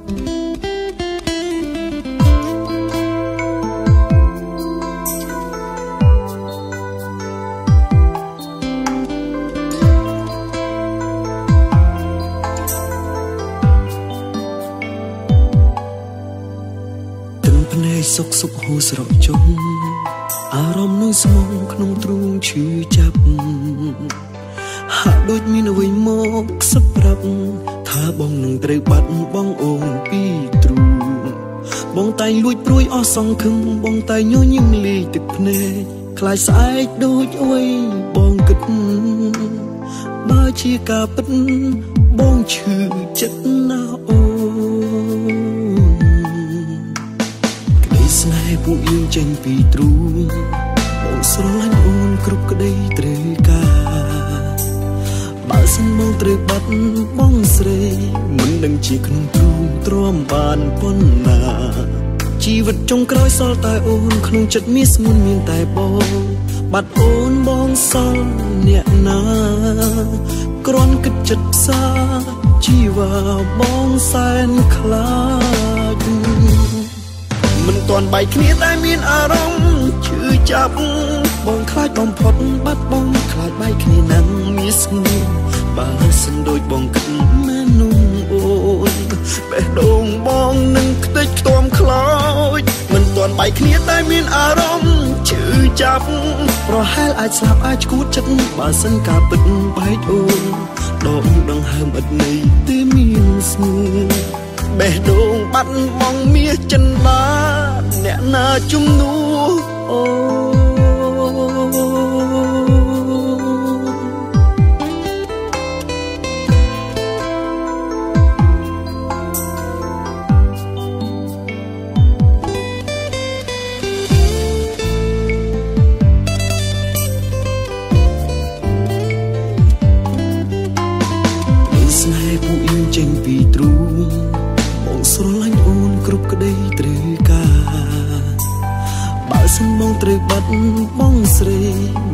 សុខសុខហូរស្រកជុំអារម្មណ៍នៅស្មងក្នុងទ្រូងឈឺចាប់ហាក់ដូចមានអ្វីមកខ្សឹបប្រាប់ថាបងនឹងត្រូវបាត់បងអូនពីទ្រូងបងតែងលួចព្រួយអស់សង្ឃឹមបងតែងញញឹមលីទឹកភ្នែកខ្លាចស្អែកដូចអ្វីបងគិតបើជាការពិតបងឈឺចិត្តណាស់អូស្នេហ៍ពួកយើងចេញពីទ្រូងបងស្រឡាញ់អូនគ្រប់ក្តីត្រូវការបើសិនបងត្រូវបាត់បងស្រីមិនដឹងជាក្នុងទ្រូងទ្រាំបានប៉ុណ្ណាជីវិតចុងក្រោយសល់តែអូនក្នុងចិត្តមានស្ងួនមានតែបងបាត់អូនបងសល់អ្នកណាគ្រាន់គិតចិត្តផ្សាជីវ៉ាបងសែនខ្លាចមិនទាន់បែកគ្នាតែមានអារម្មណ៍ឈឺចាប់បងខ្លាចបំផុតបាត់បងខ្លាចបែកគ្នាណាំមានស្ងួនបើសិនដូចបងគិតមែននោះអូនបេះដូងបងនឹងខ្ទេចខ្ទាំខ្លោចមិនទាន់បែកគ្នាតែមានអារម្មណ៍ឈឺចាប់ប្រហែលអាចស្លាប់អាចឈួតចិត្តបើសិនការពិតបែកអូនដងដង្ហើមឥតន័យទេមានស្ងួនបេះដូងបាត់បងមាសចិនបានអ្នកណាជំនួសអូស្នេហ៍ពួកយើងចេញពីទ្រូងបងស្រឡាញ់អូនគ្រប់ក្តីត្រូវការបើសិនបងត្រូវបាត់បងស្រី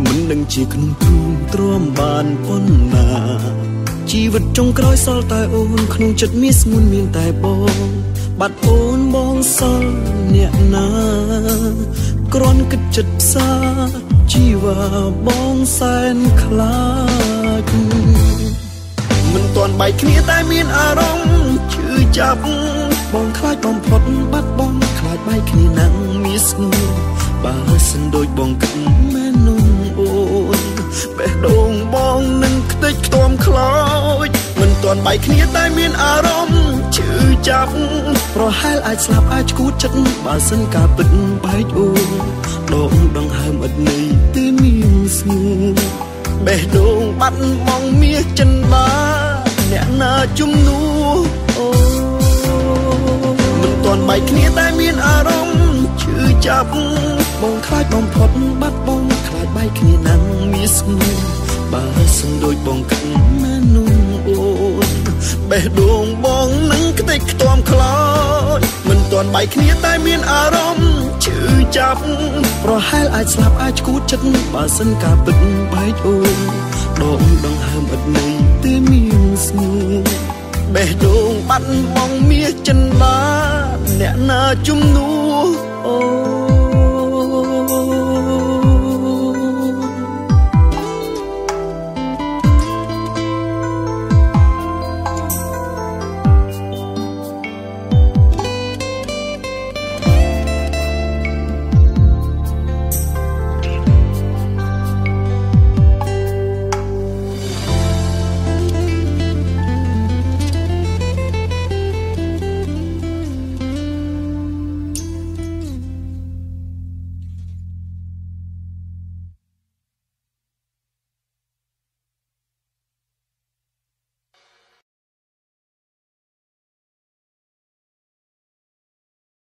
មិនដឹងជាក្នុងទ្រូងទ្រាំបានប៉ុណ្ណាជីវិតចុងក្រោយសល់តែអូនក្នុងចិត្តមានស្ងួនមានតែបងបាត់អូនបងសល់អ្នកណាគ្រាន់គិតចិត្តផ្សាជីវ៉ាបងសែនខ្លាចមិនទាន់បែកគ្នាតែមានអារម្មណ៍ឈឺចាប់បងខ្លាចបំផុតបាត់បងខ្លាចបែកគ្នាណាំមានស្ងួនបើសិនដូចបងគិតមែននោះអូនបេះដូងបងនឹងខ្ទេចខ្ទាំខ្លោចមិនទាន់បែកគ្នាតែមានអារម្មណ៍ឈឺចាប់ប្រហែលអាចស្លាប់អាចឈួតចិត្តបើសិនការពិតបែកអូនដងដង្ហើមឥតន័យទេមានស្ងួនបេះដូងបាត់បងមាសចិនបានអ្នកណាជំនួសអូមិនទាន់បែកគ្នាតែមានអារម្មណ៍ឈឺចាប់បងខ្លាចបំផុតបាត់បងខ្លាចបែកគ្នាណាំមានស្ងួនបើសិនដូចបងគិតមែននោះអូនបេះដូងបងនឹងខ្ទេចខ្ទាំខ្លោចមិនទាន់បែកគ្នាតែមានអារម្មណ៍ឈឺចាប់ប្រហែលអាចស្លាប់អាចឈួតចិត្តបើសិនការពិតបែកអូនដងដង្ហើមឥតន័យទេមានស្ងួនបេះដូងបាត់បងមាសចិនបានអ្នកណាជំនួស